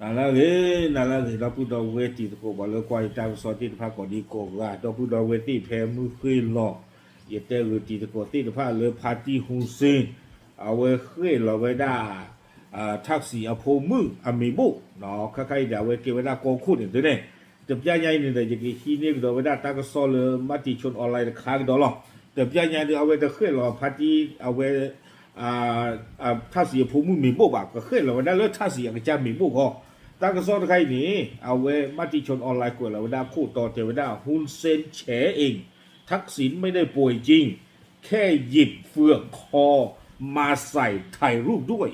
นั่นละเราพูด到เวทีตะโกบอกเลยกว่าจะสอนที่ภาคก่อนดีกว่าเราพูด到เวทีแพ้มือขึ้นหลอกอย่าแต่เวทีตะโกที่ภาคเลยพาร์ตี้ฮุนเซนเอาไว้ขึ้นเราไว้ได้ทักษิณอภมืออมีบุเนาะใครๆเดี๋ยวไว้เก็บไว้ได้กองคู่เนี่ยตัวนี้แต่ย่าใหญ่เนี่ยเดี๋ยวจะกี่ที่นี่เราไว้ได้ตั้งก็สอนเลยมาติชนออนไลน์ค้างดอลลาร์แต่ย่าใหญ่เดี๋ยวเอาไว้จะขึ้นเราพาร์ตี้เอาไว้ทักษิณอภมือมีบุบ่ะก็ขึ้นเราไว้ได้แล้วทักษิณก็จะมีบุก็ตั้งก็สอนใครนี่เอาไว้มาติชนออนไลน์กว่าเราไว้ได้คู่ต่อเทวดาฮุนเซนแฉเองทักษิณไม่ได้ป่วยจริงแค่หยิบเฟือกคอมาใส่ถ่ายรูปด้วย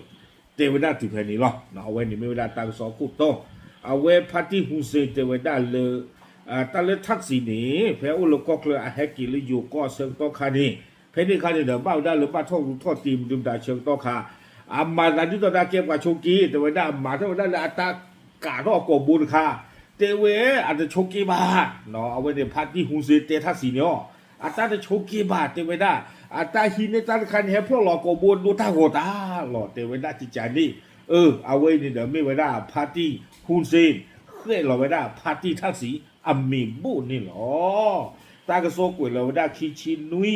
เทวดาถือแผ่นนี้หรอเอาไว้นี่ไม่เวลาตั้งสองคู่โตเอาไว้พัทที่ฮุนเซนเทวดาเลยตั้งเลยทักษิณนี่แพ้อุลกอกเลยอาแฮกิเลยอยู่ก็เชิงโตคานี่แพ้นี่คานี่เดี๋ยวบ้าได้หรือบ้าท่องทอดตีมดุมดาเชิงโตคามาตอนนี้ตอนนั้นเก็บกับโชกีเทวดามาเทวดาเลยอัตากาดอกกบุญคาเทเวอาจจะโชกีบาเนาะเอาไว้ในพัทที่ฮุนเซนเตทักษิณเนาะอาตาจะโชกีบาเทวดาอาตาหินในตันคันแฮพวกหลอกกบุญดูท่าโหตาหลอเทวดาจิจานี่เอาไว้นี่เดี๋ยวไม่ไว้ได้พาร์ตี้ฮุนเซนเคยเราไว้ได้พาร์ตี้ทักษิณอเมบุนี่หรอตากระโซกวยเราไว้ได้คิชินุย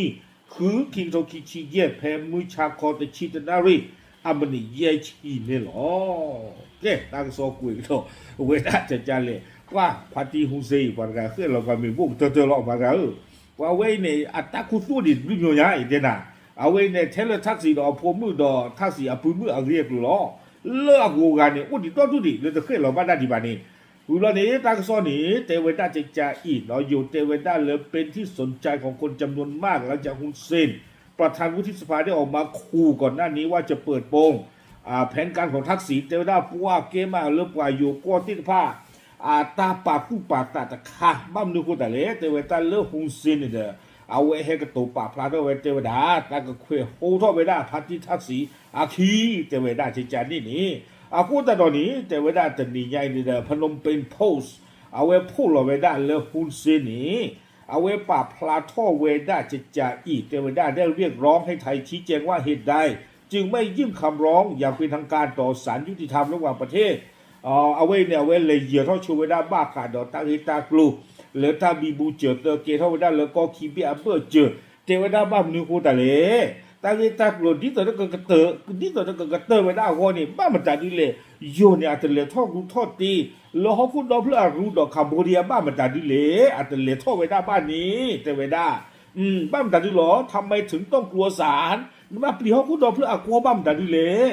คือคิงโตคิชิเย่แพมุชาคอตชิตนารีอเมนิเย่ชีนี่หรอแกตากระโซกวยเราไว้ได้จะจานเลยว่าพาร์ตี้ฮุนเซนวันกันเคยเราก็มีบุเตอร์หลอกมากันว่าไว้ในอัตตาคุสูดิริโยยาอีเดน่ะเอาไว้ในเทเลทักษิณอพมือดอทักษิณอพมืออังเรียกหรอเลิกกูกันเนี่ยอุดิต้นทุดิเลยจะเคยเราบ้านได้ดีบ้านนี้อุลานี้ตากซ้อนนี้เทวดาจะจ่าอีกเนาะอยู่เทวดาเลยเป็นที่สนใจของคนจำนวนมากหลังจากฮุนเซนประธานวุฒิสภาได้ออกมาขู่ก่อนหน้านี้ว่าจะเปิดโปงแผนการของทักษิณเทวดาผู้ว่าเกมาเลิกว่าอยู่ก้อนที่ผ้าตาปากผู้ปากตาตะคาบ้ามนึกว่าแต่เละเทวดาเลิกฮุนเซนเนี่ยเด้อเอาไว้ให้กระตุกปากพลาดเอาไว้เทวดาตาก็เคยโหท่อไว้ได้พัดที่ทักษิณอาคีเทวดาจิจานี่พูดแต่ตอนนี้เทวดาจะหนีใหญ่นี่เด้อพนมเป็นโพสเอาไว้พูดเราไว้ได้เลิกฮุนเซนนี่เอาไว้ปากพลาท่อเวด้าจิจาอีเทวดาได้เรียกร้องให้ไทยชี้แจงว่าเหตุใดจึงไม่ยื่นคำร้องอย่างเป็นทางการต่อศาลยุติธรรมระหว่างประเทศเอาไว้เนี่ยเอาไว้เลยเหยื่อเท่าชูไว้ได้บ้าขาดดอกตาฮิตากลูหรือถ้าบีบูเจอเตอเกเท่าไว้ได้แล้วก็คีบีอัเบอร์เจอเทวดาบ้ามันคูตาเลตาฮิตากลูที่ตัวนั้นก็กระเตอที่ตัวนั้นก็กระเตอไว้ได้หัวนี่บ้ามันจะดีเลยโยเนี่ยอาจจะเลยท่อรู้ท่อตีแล้วเขาพูดดอกเพื่อรู้ดอกคัมโบเดียบ้ามันจะดีเลยอาจจะเลยท่อไว้ได้บ้านนี้เทวดาบ้ามันจะดีหรอทำไมถึงต้องกลัวศาลมาปลีเขาพูดดอกเพื่อกลัวบ้ามันจะดีเลย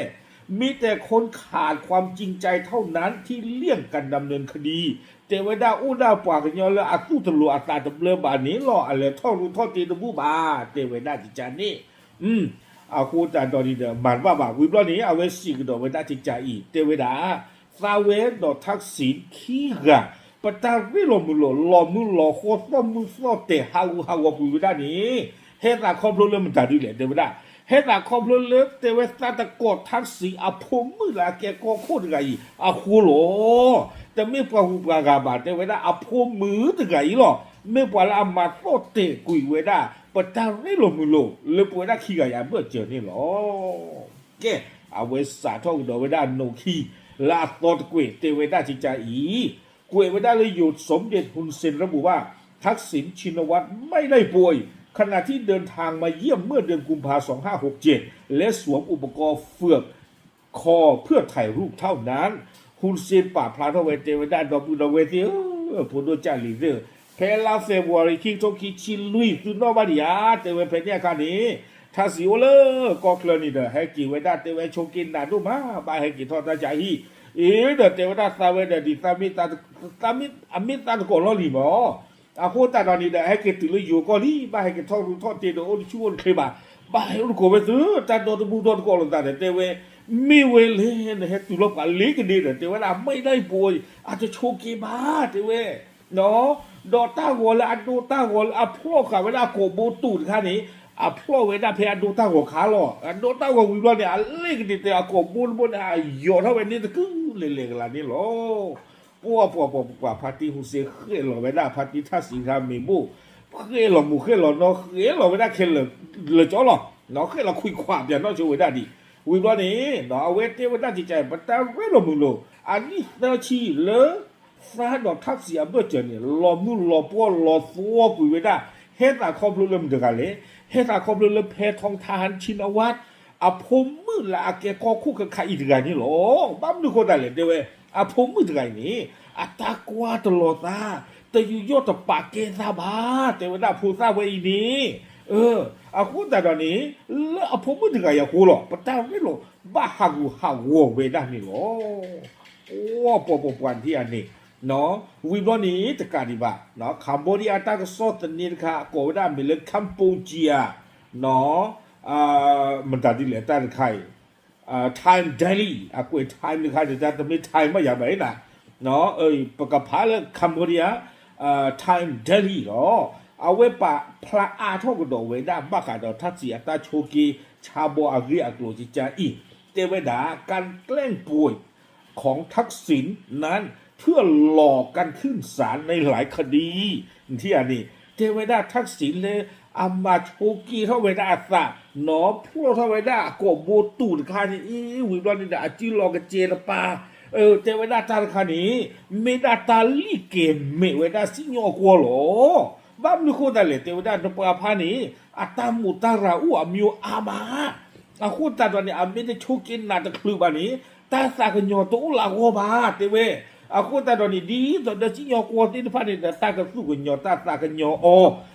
มีแต่คนขาดความจริงใจเท่านั้นที่เลี่ยงกันดำเนินคดีเทวดาอู้ดาปากกันยอแล้วอัตุตลุอัตตาตะเบลบานี้รออะไรท่อรู้ท่อตีตะบูบาเทวดาจิจานี่คูตาดอดีเดมันว่าบาวิบลอนี้เอาไว้สิกดอเวดาจิจาอีเทวดาซาเวดอทักษิณขี้กะปตาวิโลมุโลลอมุโลโคตมุโซเตฮาวปุวิดานี้เฮตาคอมโพลเลมันตาดิเลเทวดาเฮตาคอมโพลเลเทวดาตะกอดทักษิณอภมือละแกก็โคตรไงคูโลแต่ไม่ปะหูปะกาบาเทวดาอภมือตะไงหรอไม่ปะละมาโซเตกุยเวดาปตาวิโลมุโลเลปวดาขี้กะยาเมื่อเจอนี่หรอแกเอาไว้สาท่องดอเวดาโนคีลาตอดกุยเทวดาจิจาอีกุยเวดาเลยหยุดสมเด็จฮุนเซนระบุว่าทักษิณชินวัตรไม่ได้ป่วยขณะที่เดินทางมาเยี่ยมเมื่อเดือนกุมภาพันธ์2567และสวมอุปกรณ์เฟือกคอเพื่อถ่ายรูปเท่านั้นฮุนเซนป่าพลาทเวเทวดาดอบุดเวทีพูดจาลีเดอเพลาเฟบรุรีคิงโตคิชิลุยตุนอบาดิอาเทเวเพเนี่ยคันนี้ถ้าสิโอเลก็เคลนี่เด้อให้กี่เวดาเทเวชงกินนาดูมาบาให้กี่ทอดตาใจฮีเด้อเทวดาซาเวเดดิซามิตาอามิตาก็ลอลีบ่โคตาดอนี่เด้อให้กี่ตุลอยู่ก็ลีบาให้กี่ทอดรู้ทอดเตโดโอชวนเคบาบาให้รู้ก็เวซือตาโดบูโดก็ลตาเทเวมีเวเลนให้ตุลบกันลีกันดีเด้อเทวดาไม่ได้ป่วยอาจจะโชกีบาเทเวเนาะดอต้าหัวละดูต้าหัวละพวกกับเวลาโกบูตูดค่านี้พวกเวลาเพอดูต้าหัวขาหรอดูต้าหัววิบลเนี่ยเล็กนิดเดียวโกบูนบนโยนเท่าเวนี้ตะกึ่งเล็กๆละนี่หรอพวกพาร์ตี้ฮุเซเคยหรอเวลาพาร์ตี้ท่าสิงคามีบูเคยหรอมูเคยหรอเนาะเคยหรอเวลาเคยหรอจ้อหรอเนาะเคยหรอคุยความอย่างน้อยช่วยได้ดี วิบล้อนี้เนาะเวทีวันนั้นจิตใจบัตรเวลมุโลอันนี้เตชีเลยซาดอกทักเสียเมื่อเจอเนี่ยรอมุรอปัวรอฟัวกุยเวด้าเฮตาคอมลุเริ่มเดือดเลยเฮตาคอมลุเริ่มเพทองทานชินวัตรอาพมมือละอาเกก็คู่กับใครอีกไงนี่หรอบ้ามดูคนได้เลยเดี๋ยวอาพมมือไงนี่อาตากว่าตลอดตาแต่อยู่ยอดตะปากเกซาบาแต่ว่าผู้ซาไว้อีนี้อาคูแต่ตอนนี้แล้วอาพมมือไงอย่าคูหรอกปะตาไม่หรอกบ้าหากูหาวัวเวด้านี่หรอโอ้ปอปวันที่อันนี้เนาะวิบลอนี้ตะการดีบ่าเนาะคัมโบเดียตากสอดนี่ค่ะโกวด้ามีเลยคัมพูเจียเนาะมันตัดที่เหลือแต่ใครtime daily กูtime นี่ค่ะจะจะไม่ time ไม่อย่างไรนะเนาะปกติแล้วคัมโบเดียtime daily หรอเอาไว้ปะพระอาทอกดอกเวด้าบ้ากันดอกทัศน์ตาโชกีชาโบอารีอักโลจิจาอีเตเวดาการแกล้งป่วยของทักษิณนั้นเพื่อหลอกกันขึ้นศาลในหลายคดีที่อันนี้เทวดาทักษิณเลยอามาโชกีเท่าเวดาสะหนอพวกเท่าเวดาโกโบตูดคานี่วิบลอนี่ดาจิลอกเจรปาเทวดาตาคานี้เมดาตาลิเกเมเวดาสิญอกัวหรอบ้ามลูกคนเลยเทวดาตปาพานี้อัตามุตาราอูอามิโออามาอาคูตาตอนนี้อามิได้โชกินนาตะคลืบานี้ตาสากญอตัวลาโกบาเตเวaku tak tahu ni di tak ada sih yang kuat ni depan ni tak ke suku nyota tak ke nyo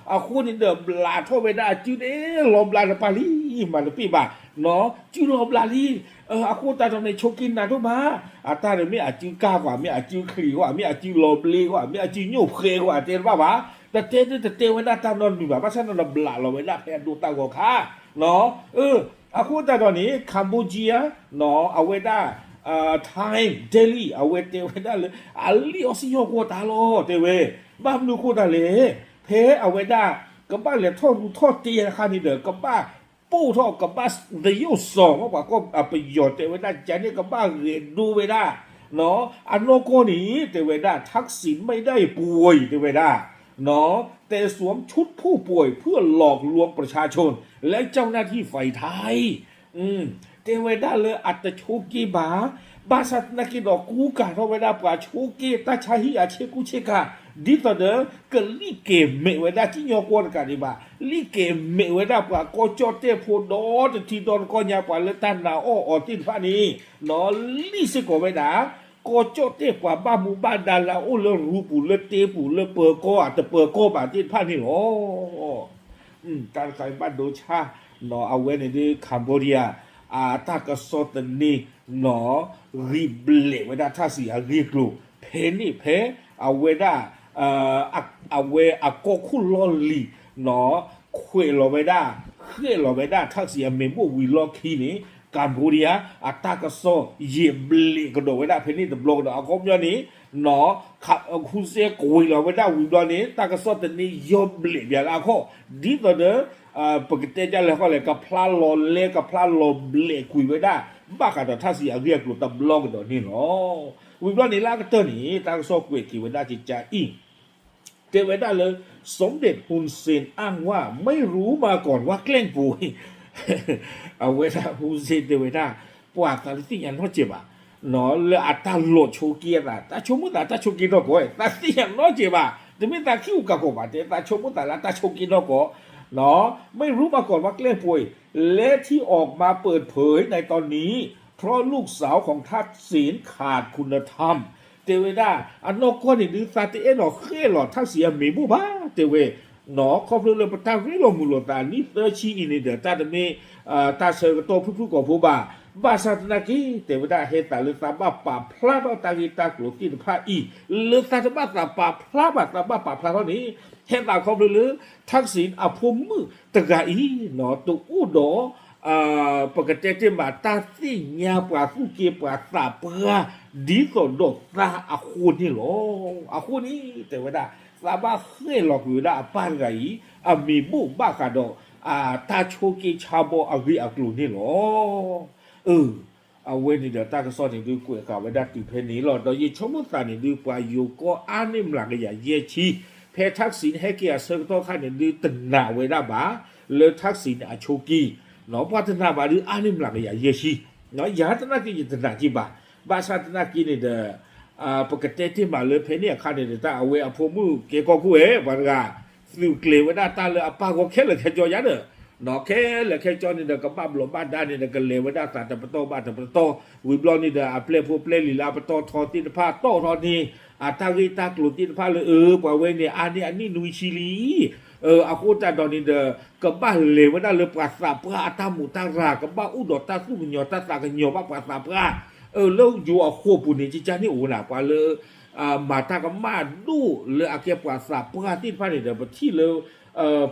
aku ni dah belah tu beda cu ni lo belah depan li mana pi ba no cu lo belah li aku tak tahu ni chokin na tu ba ata ni mi acu ka kwa mi acu kri kwa mi acu lo beli kwa mi acu nyo phe kwa te ba baแต่เต้แต่เต้ไว้หน้าตานอนอยู่แบบว่าฉันนอนบลาเราไว้หน้าแพนดูตาก็ค่ะเนาะอาคูแต่ตอนนี้คัมพูเจียเนาะเอาไว้ได้time daily เอาไว้เตไว้ได้เลยอัลลีออสิโยโกตาโลเตเวบ้ามดูโคตาเลยเพเอาไว้ได้กับบ้านเลยทอดเตียค่ะนี่เด้อกับบ้านปู้ทอดกับบ้านเรียวสองว่าก็เอาไปหยดเตไว้ได้ใจนี่กับบ้านเรียนดูไว้ได้เนาะอันโนโกนี้เตไว้ได้ทักษิณไม่ได้ป่วยเตไว้ได้เนาะแต่สวมชุดผู้ป่วยเพื่อหลอกลวงประชาชนและเจ้าหน้าที่ฝ่ายไทยเทวดาเลยอัตโชกีบาสัตนักดอกกูกาเทวดาปะโชกีตาชาฮิอาเชกุเชกาดิตเดกลิเกเมเวดาที่ยอกวนกันดิบาลิเกเมเวดาปะก็จอเตโพดอที่ดอนก็ญาปะเลตันนาอตินฟานีเนาะลิสิโกเวดาก็จอเตกว่าบ้ามูบ้านดาลาโอเลรูปูเลเตปูเลเปอร์ก็อาจจะเปอร์ก็บาตินฟานีโอการใส่บ้านโดชาเนาะเอาไว้ในที่คัมโบเดียตากสอตนี่หนอรีบเละเวดาท่าสีอารีกลูเพนี่เพเอาเวดาเอาเวอากคุลอลีหนอเควลอเวดาเคลอเวดาท่าสีเมมโบวิลอคีนี่กัมพูเดียตากสอเยบเละกระโดเวดาเพนี่ตะบลอกเนาะอากมยอนี้หนอขับคุเซโกยลอเวดาวิลอนี้ตากสอตนี่ยบเละเบียลาโคดีต่อเด้อปกติจะเลยก็เลยกับพลาลอเล่กับพลาลอเล่คุยไว้ได้บ้ากันแต่ถ้าเสียเรียกหลุดตะบลองกันนี่เนาะวิบลอนี่ลากเตอร์นี่ตั้งโซกเวกิไว้ได้จิตใจอีเจไว้ได้เลยสมเด็จฮุนเซนอ้างว่าไม่รู้มาก่อนว่าแกล้งป่วยเอาไว้ได้ฮุนเซนเจไว้ได้ปวดตาที่ยันเขาเจ็บอ่ะเนาะเลยอัตราโหลดโชเกียร์อ่ะตาชมุตตาโชกีนอกอยตาที่ยันน้อยเจ็บอ่ะแต่ไม่ตาคิ้วกับกูมาแต่ตาชมุตตาโชกีนอกเนาะไม่รู้มาก่อนว่าแกล้งป่วยและที่ออกมาเปิดเผยในตอนนี้เพราะลูกสาวของทักษิณขาดคุณธรรมเตเวดาอันนอกก็นี่ดูซาเตเอหนอเคหลอทักษิณมีบุบ้าเตเวหนอครอบเรื่องประตาวิโรมุลตานี่เตชีอินเดตาเดเมตาเซอร์โตผู้ก่อผู้บ้าบาสัตนากีเทวดาเฮตาเลตาบ้าป่าพลาดตากีตากลุกินพระอีเลตาบ้าตาป่าพลาดตาบ้าป่าพลาดเท่านี้เฮตาเขาเลือทักษิณอภุมมือตะกาอีเนาะตัวอูดอปกติจะมาตาสิญาป่าสุเกียป่าสาเปือดีสดดตาอาคูนี่หรออาคูนี่เทวดาสาบ้าเคยหลอกอยู่ได้ป้านไงมีบุบ้ากาดตาโชกีชาโบอาวิอักลูนี่หรอเอาเว้นนี่เดี๋ยวตาก็สอนให้ดูกวยกับไว้ได้ติเพนี้หรอโดยยิ่งชมุตานี่ดูกว่าอยู่ก็อันนี้หลังอย่าเยี่ยชีเพทักษิณให้เกียรติเสกโตข้านี่ดูตึงหนาไว้ได้บ้าเลยทักษิณอาโชกี နော်ပတနာပါလူအာနိမလာကရယေရှိနော်ယာတနာကိတနာကြည့်ပါဘာသာတနာကိနေတဲ့ပကတဲ့တိမာလေဖဲနေခါနေတာအဝဲအဖို့မှုကေကောကူရဲ့ဘာကသူကလေဝဒတာလေအပါကိုခဲလေခဲကြောရတယ်နော်ခဲလေခဲကြောနေတဲ့ကပဘလောဘာဒါနေတဲ့ကလေဝဒတာတပတောဘာတပတောဝီဘလောနေတဲ့အပလက်ဖို့ပလက်လီလာပတောထောတိတဖာတော့ထောနေအတာဂီတာကလူတိတဖာလေပွားဝဲနေအာနီအနိနူချီလီaku tak tahu ni dah kebah lewat dah lepas sapra tamu tara kebah udah tak tu nyota tak nyoba pas sapra lo jual aku pun ni cincang ni una pada mata kemadu le akhir pas sapra ti pada dah berarti le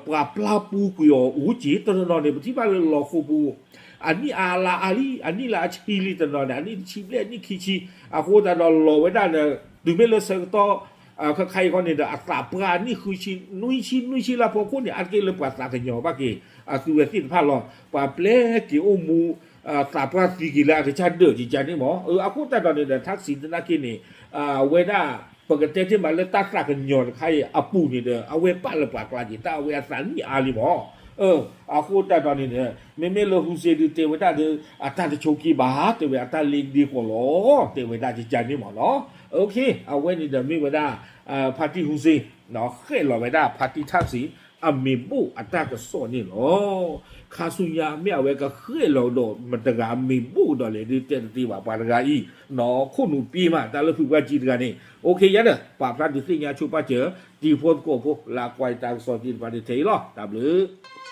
pelapu kuyo uji terus ni berarti pada lo kubu ani ala ali ani lah cili terus ani cili ani kici aku tak tahu lo weda dah demi le sektorใครก็เนี่ยอัตราปรานี่คือชินุยชิละพอคนเนี่ยอันเกลปัสสากันยอบ้าเกสุเวติพาลอปาเปลกิโอมูตาปราสิกิลาที่ชัดเดือดจิจันนี่หมอakuแต่ตอนนี้ทักษิณนักกินนี่เวด้าปกติที่มาเลตัสสากันยอใครอปูนี่เด้อเอาเวป้าละปากลาจิตาเวสันนี่อาลีหมอaku tak tahu ni deh. Memang lo husi di tewe dah de atas de choki bah, tewe atas ling di kolo, tewe dah jajan ni mana. Okey, awen ni dah mi dah parti husi, noh, kalau dah parti taksi, amibu atas ke so ni lo. Kasunya mi awe ke kalau do mendengar amibu dah le di tiba pada gai, noh, kunu pi mah, tak lepas wajib kan ni. Okey ya dah, pak pran di sini cuba je, di phone ko la kuai tang so di pada tei lo, tak boleh.